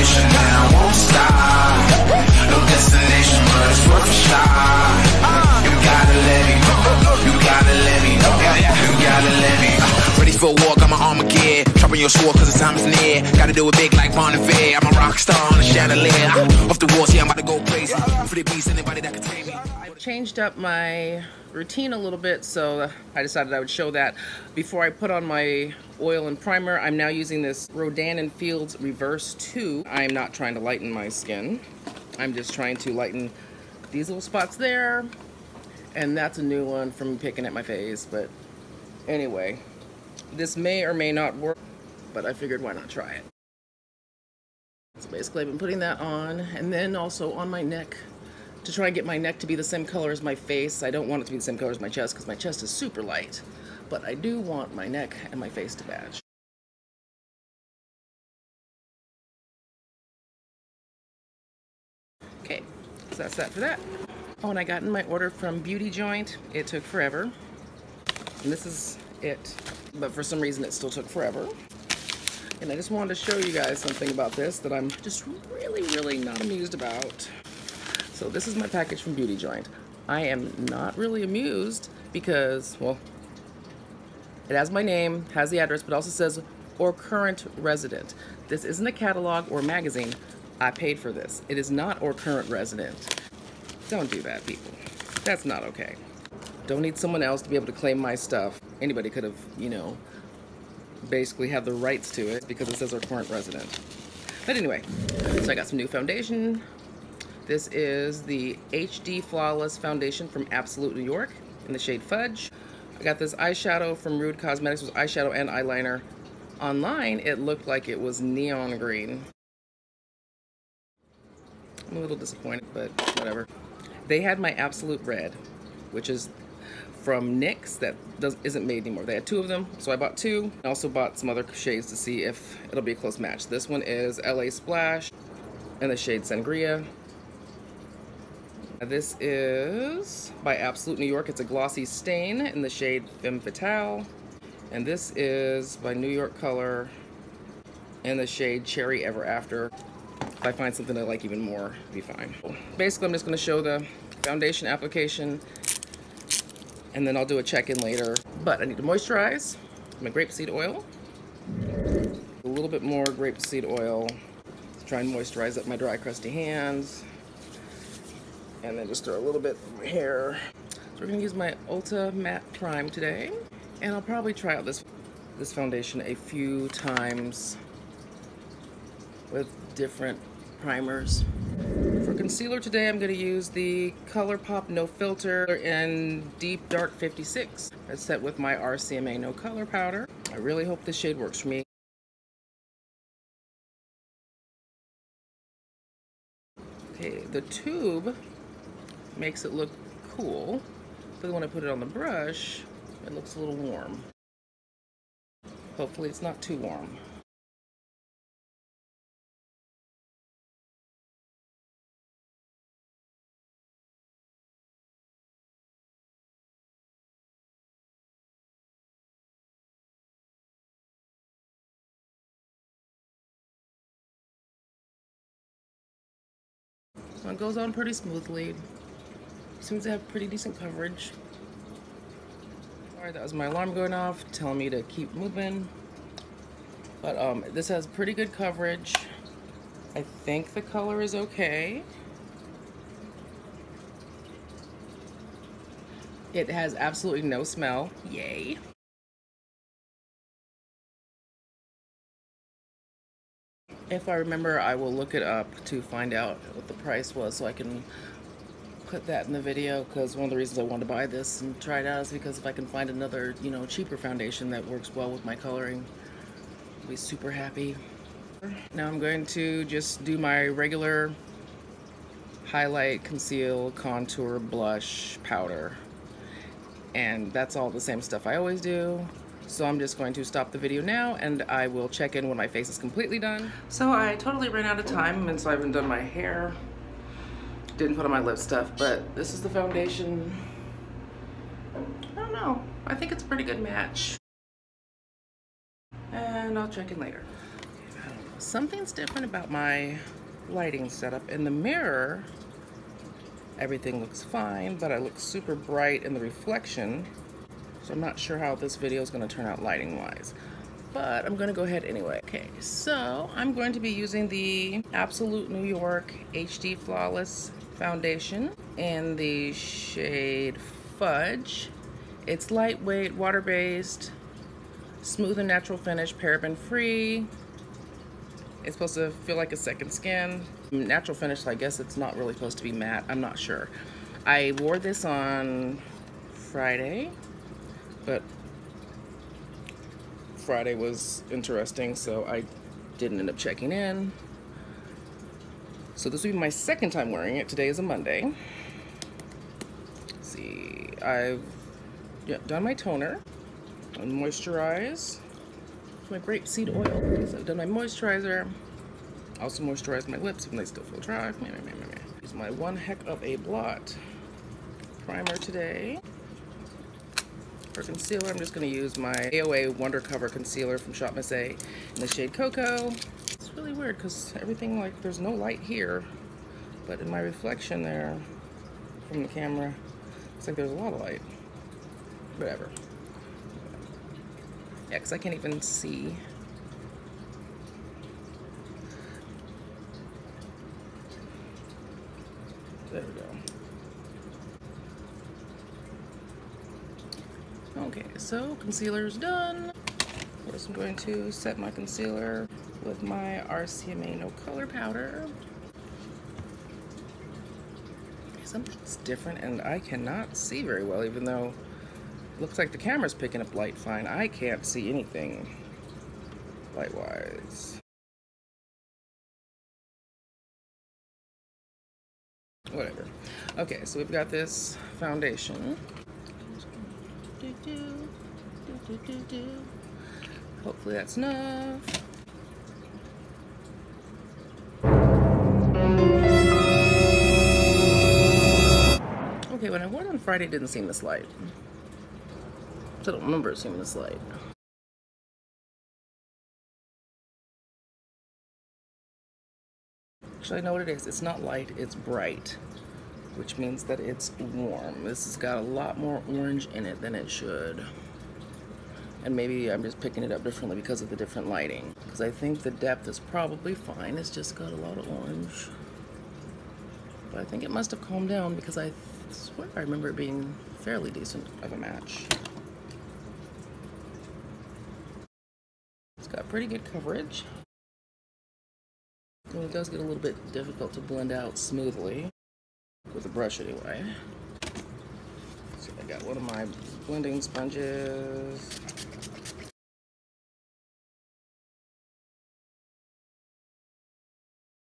motivation and I won't stop. No destination, but it's worth a shot. You gotta let me go. You gotta let me know. You gotta let me go. Ready for a walk, I'm an Armageddon. Dropping your sword cause the time is near. Gotta do it big like Bon Iver. I'm a rock star on a chandelier. Off the walls, yeah, I'm about to go crazy. For the beast, anybody that can tame me. I changed up my routine a little bit, so I decided I would show that. Before I put on my oil and primer, I'm now using this Rodan & Fields Reverse 2. I'm not trying to lighten my skin. I'm just trying to lighten these little spots there. And that's a new one from picking at my face, but anyway. This may or may not work, but I figured why not try it. So basically I've been putting that on, and then also on my neck to try and get my neck to be the same color as my face. I don't want it to be the same color as my chest because my chest is super light, but I do want my neck and my face to match. Okay, so that's that for that. Oh, and I got in my order from Beauty Joint. It took forever, and this is it, but for some reason it still took forever. And I just wanted to show you guys something about this that I'm just really not amused about. So this is my package from Beauty Joint. I am not really amused because, well, it has my name, has the address, but also says or current resident. This isn't a catalog or magazine. I paid for this. It is not or current resident. Don't do that, people. That's not okay. Don't need someone else to be able to claim my stuff. Anybody could have, you know, basically have the rights to it because it says our current resident. But anyway, so I got some new foundation. This is the HD Flawless Foundation from Absolute New York in the shade Fudge. I got this eyeshadow from Rude Cosmetics. It was eyeshadow and eyeliner. Online, it looked like it was neon green. I'm a little disappointed, but whatever. They had my Absolute Red, which is from NYX that isn't made anymore. They had two of them, so I bought two. I also bought some other shades to see if it'll be a close match. This one is LA Splash in the shade Sangria. This is by Absolute New York. It's a glossy stain in the shade Femme Fatale. And this is by New York Color in the shade Cherry Ever After. If I find something I like even more, it'll be fine. Basically, I'm just going to show the foundation application, and then I'll do a check-in later. But I need to moisturize my grapeseed oil. A little bit more grapeseed oil to try and moisturize up my dry, crusty hands. And then just throw a little bit in my hair. So we're gonna use my Ulta Matte Prime today. And I'll probably try out this foundation a few times with different primers. For concealer today, I'm gonna use the ColourPop No Filter in Deep Dark 56. It's set with my RCMA No Color Powder. I really hope this shade works for me. Okay, the tube makes it look cool, but when I put it on the brush, it looks a little warm. Hopefully it's not too warm. So it goes on pretty smoothly. Seems to have pretty decent coverage. Alright, that was my alarm going off, telling me to keep moving. But this has pretty good coverage. I think the color is okay. It has absolutely no smell. Yay. If I remember, I will look it up to find out what the price was so I can put that in the video, because one of the reasons I wanted to buy this and try it out is because if I can find another, you know, cheaper foundation that works well with my coloring, I'll be super happy. Now I'm going to just do my regular highlight, conceal, contour, blush, powder. And that's all the same stuff I always do. So I'm just going to stop the video now and I will check in when my face is completely done. So I totally ran out of time and so I haven't done my hair. Didn't put on my lip stuff, but this is the foundation. I don't know. I think it's a pretty good match. And I'll check in later. something's different about my lighting setup. In the mirror, everything looks fine, but I look super bright in the reflection. So I'm not sure how this video is going to turn out lighting wise, but I'm going to go ahead anyway. Okay, so I'm going to be using the Absolute New York HD Flawless Foundation in the shade Fudge. It's lightweight, water-based, smooth and natural finish, paraben-free. It's supposed to feel like a second skin. Natural finish, so I guess it's not really supposed to be matte. I'm not sure. I wore this on Friday, but Friday was interesting, so I didn't end up checking in. So this will be my second time wearing it. Today is a Monday. Let's see, I've done my toner, moisturize. My grapeseed oil. So I've done my moisturizer. Also moisturize my lips when they still feel dry. Use my one heck of a blot primer today. For concealer, I'm just going to use my AOA Wonder Cover Concealer from Shop Miss A in the shade Cocoa. It's really weird because everything, like, there's no light here, but in my reflection there from the camera, it's like there's a lot of light. Whatever. Yeah, because I can't even see. There we go. Okay, so concealer's done. First I'm going to set my concealer with my RCMA No Color Powder. Something's different and I cannot see very well, even though it looks like the camera's picking up light fine. I can't see anything light-wise. Whatever. Okay, so we've got this foundation. Hopefully that's enough. Okay, when I wore it on Friday, it didn't seem this light. I don't remember it seeming this light. Actually, I know what it is. It's not light, it's bright, which means that it's warm. This has got a lot more orange in it than it should. And maybe I'm just picking it up differently because of the different lighting. Because I think the depth is probably fine. It's just got a lot of orange. But I think it must have calmed down because I swear I remember it being fairly decent of a match. It's got pretty good coverage. And it does get a little bit difficult to blend out smoothly with a brush anyway. So I got one of my blending sponges.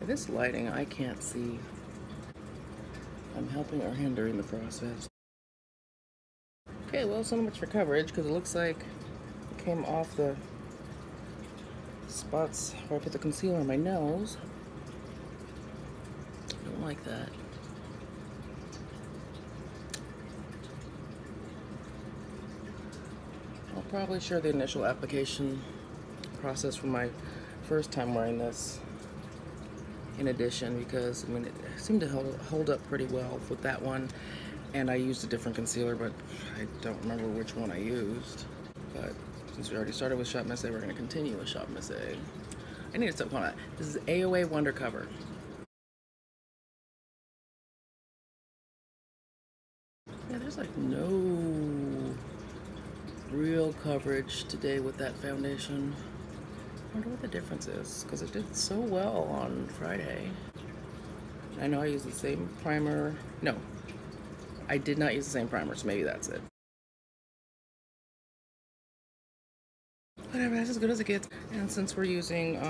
This lighting, I can't see. I'm helping or hindering the process. Okay, well, so much for coverage, because it looks like it came off the spots where I put the concealer on my nose. I don't like that. I'll probably share the initial application process from my first time wearing this in addition, because I mean it seemed to hold up pretty well with that one, and I used a different concealer, but I don't remember which one I used. But since we already started with Shop Miss A, we're going to continue with Shop Miss A. I need to stop calling that. This is AOA Wonder Cover. Yeah, there's like no real coverage today with that foundation. I wonder what the difference is, because it did so well on Friday. I know I used the same primer. No, I did not use the same primer, so maybe that's it. Whatever, that's as good as it gets. And since we're using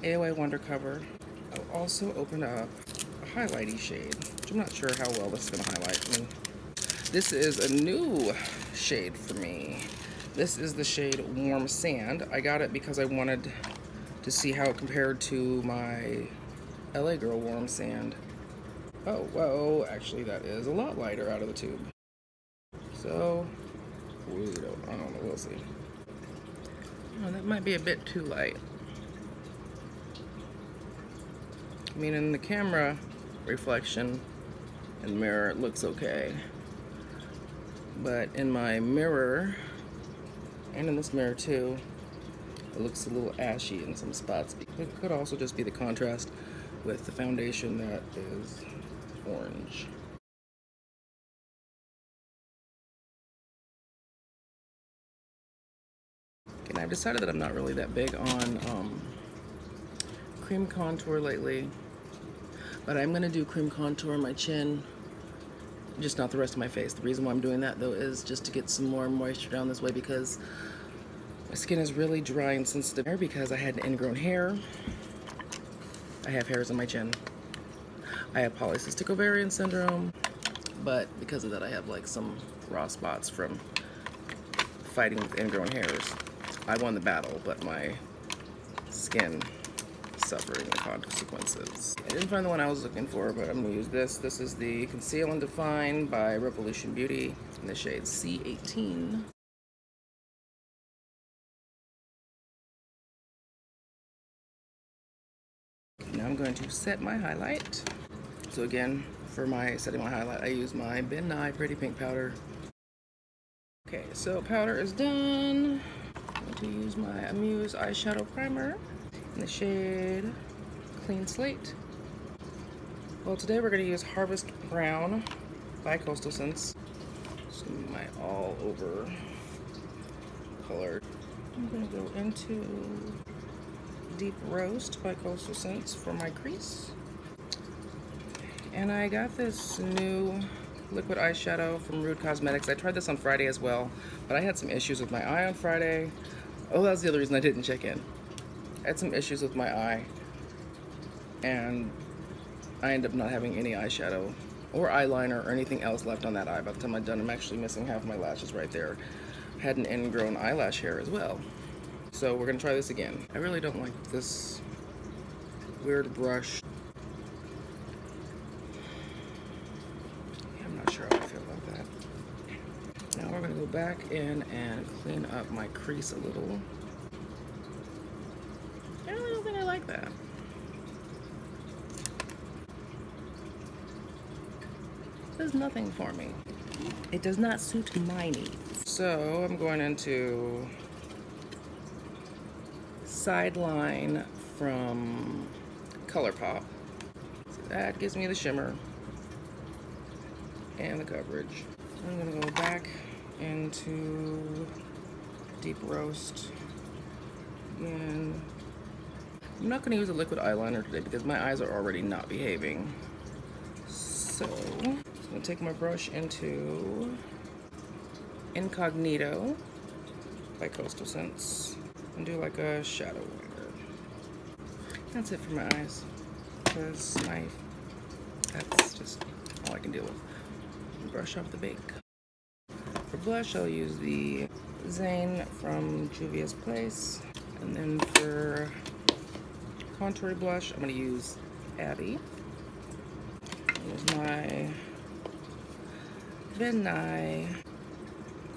AOA Wonder Cover, I'll also open up a highlighty shade, which I'm not sure how well this is going to highlight. I mean, this is a new shade for me. This is the shade Warm Sand. I got it because I wanted to see how it compared to my LA Girl Warm Sand. Oh, whoa, actually that is a lot lighter out of the tube. So, I don't know, we'll see. Oh, that might be a bit too light. I mean, in the camera reflection in the mirror, it looks okay. But in my mirror, and in this mirror too, it looks a little ashy in some spots. It could also just be the contrast with the foundation that is orange. And I've decided that I'm not really that big on cream contour lately, but I'm gonna do cream contour on my chin, just not the rest of my face. The reason why I'm doing that though is just to get some more moisture down this way, because my skin is really dry and sensitive because I had ingrown hair. I have hairs on my chin. I have polycystic ovarian syndrome, but because of that I have like some raw spots from fighting with ingrown hairs. I won the battle, but my skin suffering the consequences. I didn't find the one I was looking for, but I'm gonna use this. This is the Conceal and Define by Revolution Beauty in the shade C18. Now I'm going to set my highlight. So again, for my setting my highlight, I use my Ben Nye Pretty Pink powder. Okay, so powder is done. I'm going to use my Amuse eyeshadow primer in the shade Clean Slate. Well, today we're going to use Harvest Brown by Coastal Scents. This is my all over color. I'm going to go into Deep Roast by Coastal Scents for my crease. And I got this new liquid eyeshadow from Rude Cosmetics. I tried this on Friday as well, but I had some issues with my eye on Friday. Oh, that's the other reason I didn't check in. I had some issues with my eye, and I ended up not having any eyeshadow or eyeliner or anything else left on that eye. By the time I'm done, I'm actually missing half my lashes right there. I had an ingrown eyelash hair as well. So we're gonna try this again. I really don't like this weird brush. I'm not sure how I feel about that. Now we're gonna go back in and clean up my crease a little. I really don't think I like that. It does nothing for me. It does not suit my needs. So I'm going into Sideline from ColourPop. So that gives me the shimmer and the coverage. I'm gonna go back into Deep Roast again. I'm not gonna use a liquid eyeliner today because my eyes are already not behaving. So I'm gonna take my brush into Incognito by Coastal Scents and do like a shadow liner. That's it for my eyes, because that's just all I can deal with. Brush off the bake. For blush, I'll use the Zane from Juvia's Place, and then for contour blush, I'm going to use Abby. Here's my Ben Nye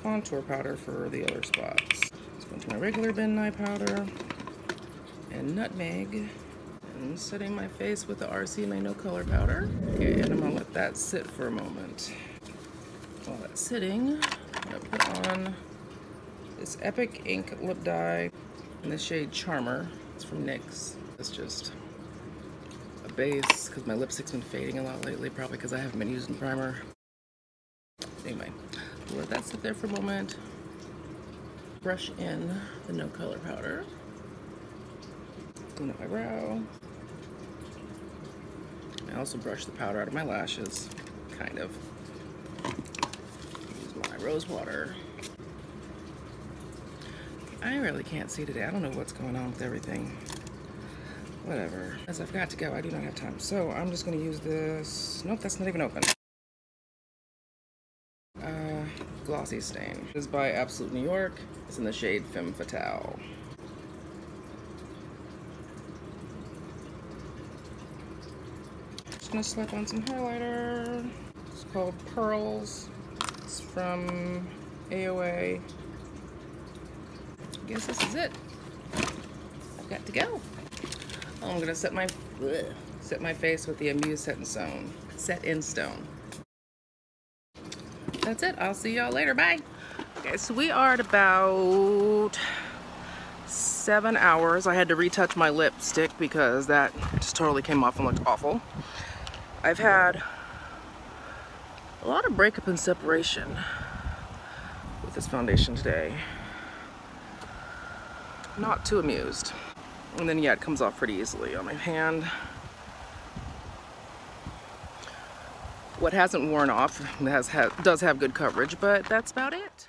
contour powder for the other spots. Let's go into my regular Ben Nye powder and nutmeg. And setting my face with the RC My No Color powder. Okay, and I'm gonna let that sit for a moment. While that's sitting, I'm gonna put on this Epic Ink lip dye in the shade Charmer. It's from NYX. It's just a base because my lipstick's been fading a lot lately, probably because I haven't been using primer. Anyway, we'll let that sit there for a moment. Brush in the No Color powder. Clean up my brow. I also brush the powder out of my lashes, kind of. Use my rose water. I really can't see today. I don't know what's going on with everything. Whatever. As I've got to go, I do not have time. So I'm just going to use this. Nope, that's not even open. Glossy Stain. This is by Absolute New York. It's in the shade Femme Fatale. Just gonna slap on some highlighter. It's called Pearls. It's from AOA. I guess this is it. I've got to go. I'm gonna set my Ugh. Set my face with the Amuse Set in Stone. Set in Stone. That's it. I'll see y'all later. Bye. Okay, so we are at about 7 hours. I had to retouch my lipstick because that just totally came off and looked awful. I've had a lot of breakup and separation with this foundation today. Not too amused. And then yeah, it comes off pretty easily on my hand. What hasn't worn off does have good coverage, but that's about it.